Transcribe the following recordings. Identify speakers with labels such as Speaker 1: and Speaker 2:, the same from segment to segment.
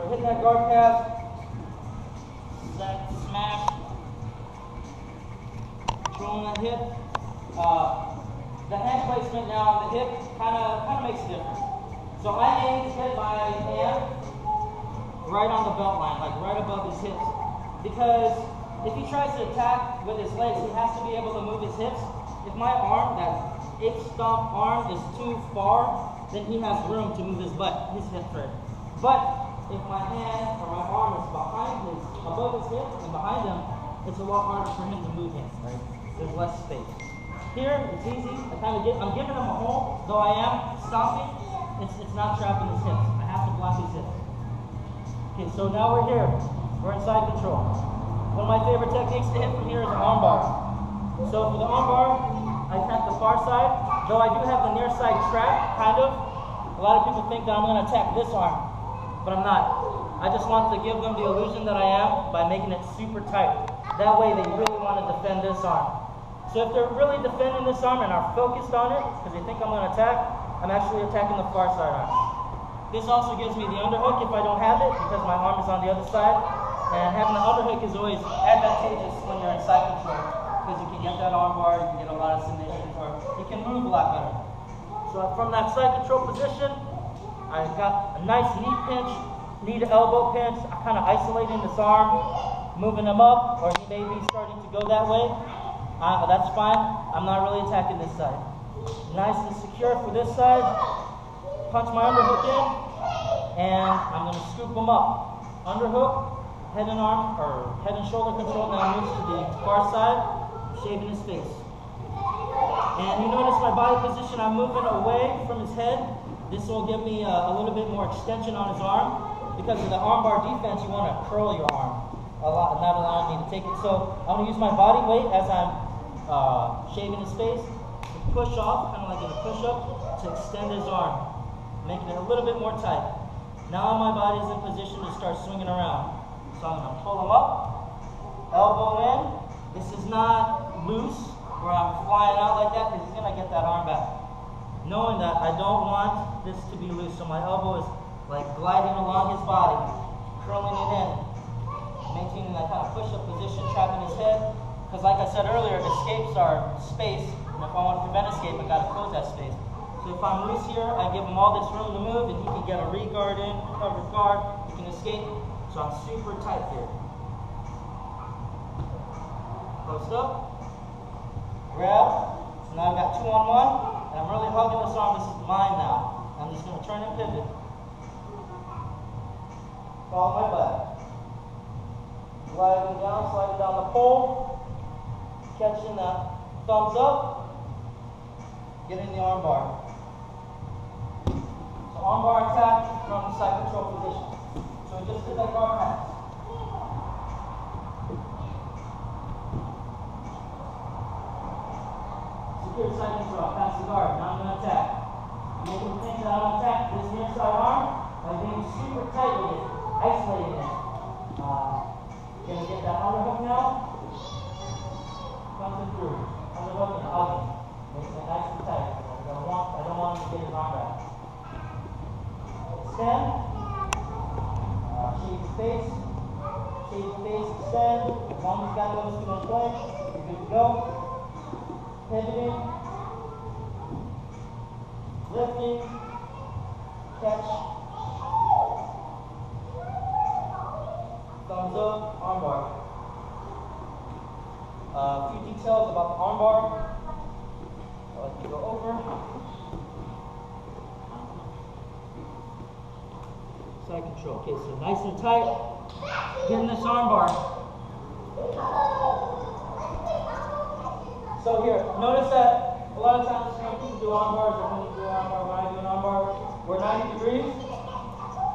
Speaker 1: So hit that guard pass, smash, controlling that hip. The hand placement now on the hip kind of makes a difference. So I aim to hit my hand right on the belt line, like right above his hips. Because if he tries to attack with his legs, he has to be able to move his hips. If my arm, that ape stomp arm, is too far, then he has room to move his butt, his hip right. But if my hand or my arm is above his hip and behind him, it's a lot harder for him to move him, right? There's less space. Here, it's easy. I'm giving him a hole, though I am stomping. It's not trapping his hips. I have to block his hips. Okay, so now we're here. We're in side control. One of my favorite techniques to hit from here is an armbar. So for the armbar, I attack the far side, though I do have the near side trap, kind of. A lot of people think that I'm going to attack this arm, but I'm not. I just want to give them the illusion that I am by making it super tight. That way they really want to defend this arm. So if they're really defending this arm and are focused on it, because they think I'm going to attack, I'm actually attacking the far side arm. This also gives me the underhook if I don't have it, because my arm is on the other side. And having the underhook is always advantageous when you're in side control, because you can get that armbar, you can get a lot of submissions, or you can move a lot better. So from that side control position, I got a nice knee pinch, knee to elbow pinch. I'm kind of isolating this arm, moving him up, or he may be starting to go that way. That's fine. I'm not really attacking this side. Nice and secure for this side. Punch my underhook in, and I'm going to scoop him up. Underhook, head and arm, or head and shoulder control, now moves to the far side, shaving his face. And you notice my body position, I'm moving away from his head. This will give me a little bit more extension on his arm. Because of the armbar defense, you want to curl your arm a lot, not allowing me to take it. So I'm going to use my body weight as I'm shaving his face to push off, kind of like in a push-up, to extend his arm, making it a little bit more tight. Now my body is in position to start swinging around. So I'm going to pull him up, elbow in. This is not loose, where I'm flying out like that, because he's going to get that arm back. Knowing that I don't want this to be loose, so my elbow is like gliding along his body, curling it in, maintaining that kind of push-up position, trapping his head. Because like I said earlier, escapes are space, and if I want to prevent escape, I've got to close that space. So if I'm loose here, I give him all this room to move, and he can get a re-guard in, covered guard, he can escape. So I'm super tight here. Post up, grab. So now I've got 2-on-1, and I'm really hugging this arm. This is mine now. I'm just going to turn and pivot. Follow my butt. Sliding down the pole, catching that thumbs up, getting the arm bar. So arm bar attack from the side control position. So we just did that guard pass. Secure side control, pass the guard, now I'm going to attack. Making me think that I'm going to attack this near side arm by being super tight with it, isolating it. Gonna get that underhook now. Comes through. Underhook and hugging. Making it nice and tight. I don't want him to get his arm back. Extend. Shake his face. Shake his face, extend. As long as you got those two in place, you're good to go. Pivoting. Lifting. Catch. Thumbs up, armbar. A few details about the armbar. I'll let you go over. Side control. Okay, so nice and tight. Getting this armbar. So here, notice that a lot of times when people do armbars, or when you do an armbar, when I do an armbar, we're 90 degrees.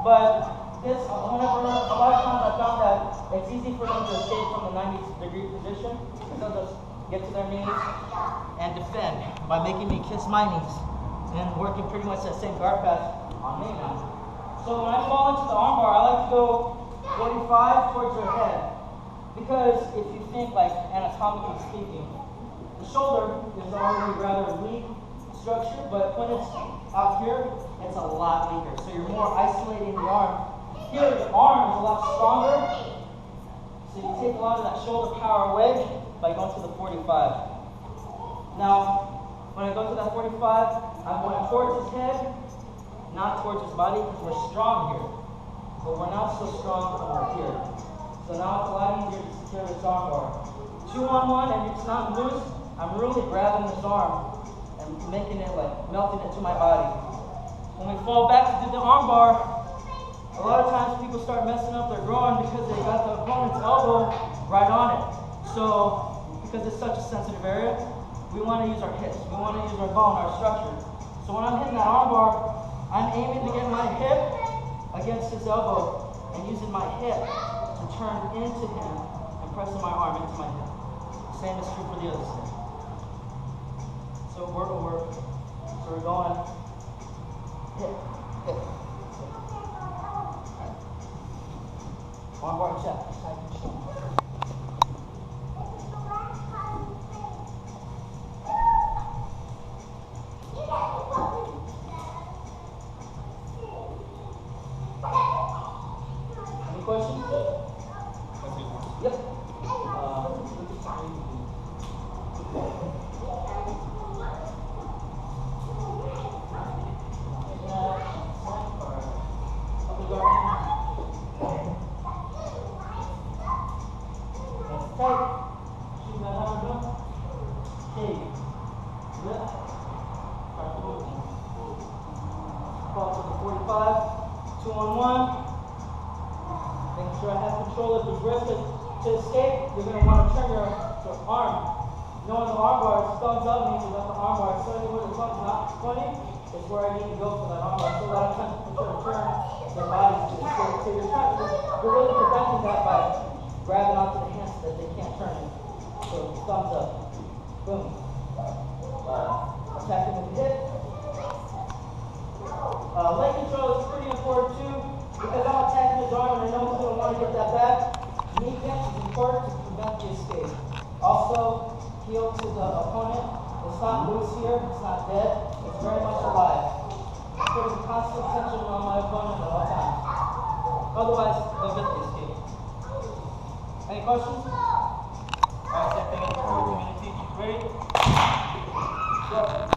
Speaker 1: But a lot of times I found that it's easy for them to escape from the 90-degree position, so they'll just get to their knees and defend by making me kiss my knees and working pretty much that same guard pass on me now. So when I fall into the armbar, I like to go 45 towards your head, because if you think like anatomically speaking, the shoulder is already rather weak structure, but when it's out here, it's a lot weaker. So you're more isolating the arm here your arm is a lot stronger. So you take a lot of that shoulder power away by going to the 45. Now, when I go to that 45, I'm going towards his head, not towards his body, because we're strong here. But we're not so strong when we're here. So now it's a lot easier to secure this arm bar. 2-on-1 and it's not loose, I'm really grabbing this arm and making it like melting it to my body. When we fall back to do the arm bar, a lot of times people start messing up their groin because they got the opponent's elbow right on it. So, because it's such a sensitive area, we want to use our hips. We want to use our bone, our structure. So when I'm hitting that arm bar, I'm aiming to get my hip against his elbow and using my hip to turn into him and pressing my arm into my hip. Same is true for the other side. So we're going hip, hip. Arm bar check. Any questions? Yep. Fall to the 45, 2-on-1. Making sure I have control of his wrist to escape. You're going to want to turn your arm. Knowing the arm bar is thumbs up means you got the arm bar. So anywhere the thumb's not pointing is where I need to go for that arm bar. So a lot of times people try to turn their bodies to escape. So you're really preventing that by grabbing onto the hands so that they can't turn it. So thumbs up. Boom. Attacking with the hip. Leg control is pretty important too, because I'm attacking his arm and I know he's going to want to get that back. Knee pinch is important to prevent the escape. Also, heel to the opponent. It's not loose here, it's not dead, it's very much alive. Putting constant tension on my opponent at all times. Otherwise, they'll get the escape. Any questions? Alright, same thing. Ready? Go.